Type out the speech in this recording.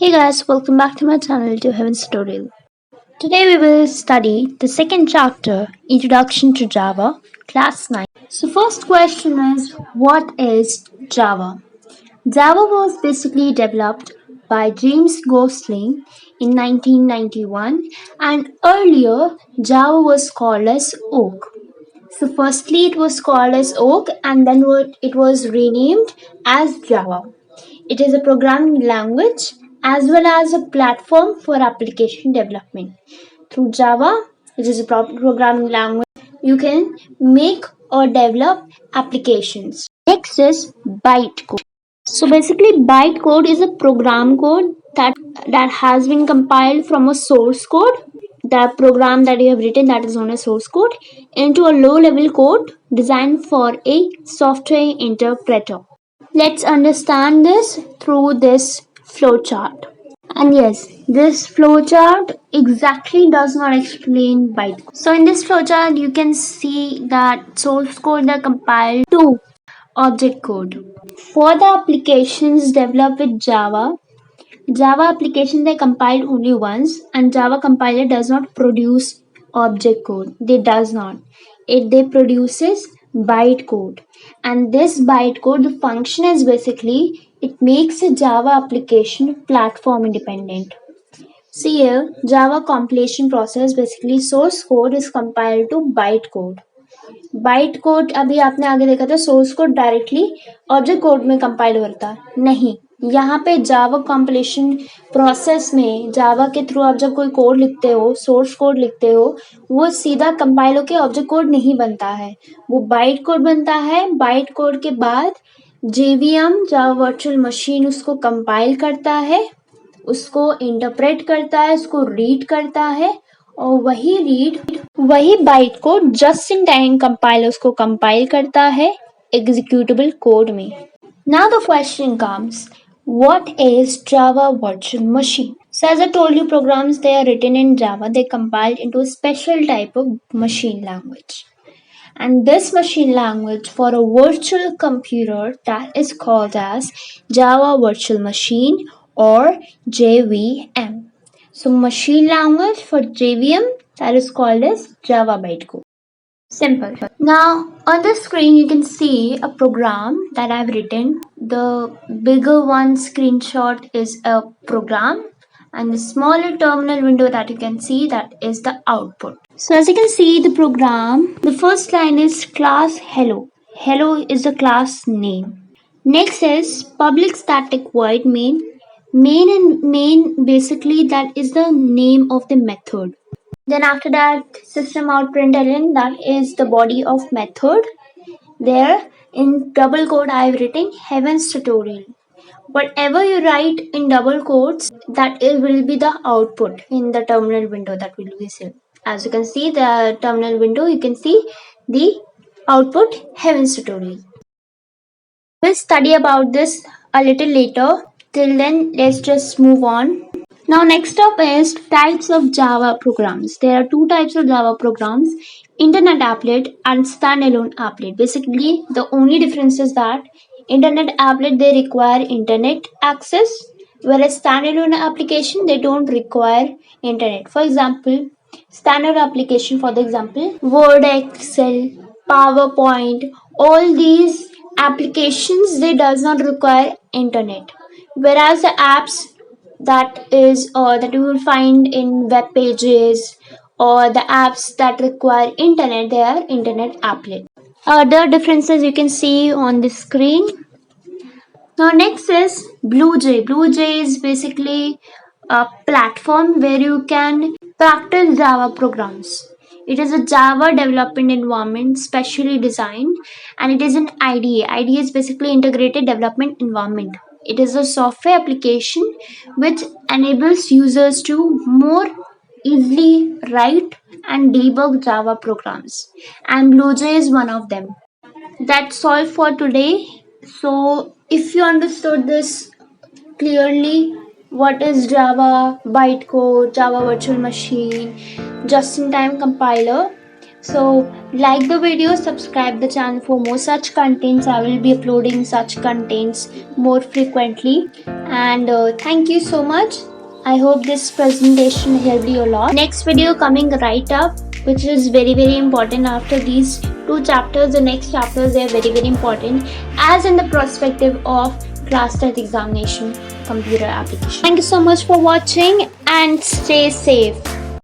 Hey guys, welcome back to my channel to Heaven's Tutorial. Today we will study the second chapter, Introduction to Java, class 9. So first question is, what is Java? Java was basically developed by James Gosling in 1991, and earlier Java was called as Oak. So firstly it was called as Oak and then it was renamed as Java. It is a programming language as well as a platform for application development. Through Java, which is a programming language, you can make or develop applications. Next is bytecode. So basically, bytecode is a program code that has been compiled from a source code. The program that you have written, that is known as source code, into a low-level code designed for a software interpreter. Let's understand this through this flowchart. And yes, this flowchart exactly does not explain bytecode. So in this flowchart, you can see that source code that compiled to object code. For the applications developed with Java application they compiled only once, and Java compiler does not produce object code. They does not. They produces bytecode, and this bytecode, the function is basically it makes a Java application platform independent. See here, Java compilation process basically source code is compiled to bytecode. Byte code अभी आपने आगे देखा था source code directly object code में compile होता नहीं, यहाँ पे जावा कंपाइलेशन प्रोसेस में जावा के थ्रू आप जब कोई कोड लिखते हो, सोर्स कोड लिखते हो, वो सीधा कंपाइल होके ऑब्जेक्ट कोड नहीं बनता है, वो बाइट कोड बनता है। बाइट कोड के बाद जेवीएम जावा वर्चुअल मशीन उसको कंपाइल करता है, उसको इंटरप्रेट करता है, उसको रीड करता है, और वही बाइट को जस्ट इन टाइम कंपाइलर उसको कंपाइल करता है एग्जीक्यूटेबल कोड में। Now the question comes, what is Java virtual machine? So as I told you, programs they are written in Java, they compiled into a special type of machine language. And this machine language for a virtual computer that is called as Java Virtual Machine or JVM. So machine language for JVM that is called as Java bytecode. Simple. Now on the screen you can see a program that I've written. The bigger one screenshot is a program, and the smaller terminal window that you can see, that is the output. So as you can see the program, the first line is class hello. Hello is the class name. Next is public static void main. Main basically that is the name of the method. Then after that system out println, that is the body of method. There in double quote I have written Heaven's Tutorial. Whatever you write in double quotes, that it will be the output in the terminal window that will be seen. As you can see the terminal window, you can see the output Heaven's Tutorial. We'll study about this a little later. Till then, let's just move on. Now next up is types of Java programs. There are two types of Java programs, Internet Applet and Standalone Applet. Basically, the only difference is that Internet Applet they require internet access, whereas standalone application they don't require internet. For example, standard application for the example, Word, Excel, PowerPoint, all these applications they does not require internet, whereas the apps that you will find in web pages or the apps that require internet, they are internet applet. Other differences you can see on the screen. Now next is BLUEJ. BLUEJ is basically a platform where you can practice Java programs. It is a Java development environment specially designed, and it is an IDE. IDE is basically integrated development environment. It is a software application which enables users to more easily write and debug Java programs, and BLUEJ is one of them. That's all for today. So if you understood this clearly, what is Java bytecode, Java virtual machine, just-in-time compiler, so like the video, subscribe the channel for more such contents. I will be uploading such contents more frequently, and thank you so much. I hope this presentation helped you a lot. Next video coming right up, which is very important. After these two chapters, the next chapters, they are very important, as in the perspective of class 10th examination computer application. Thank you so much for watching and stay safe.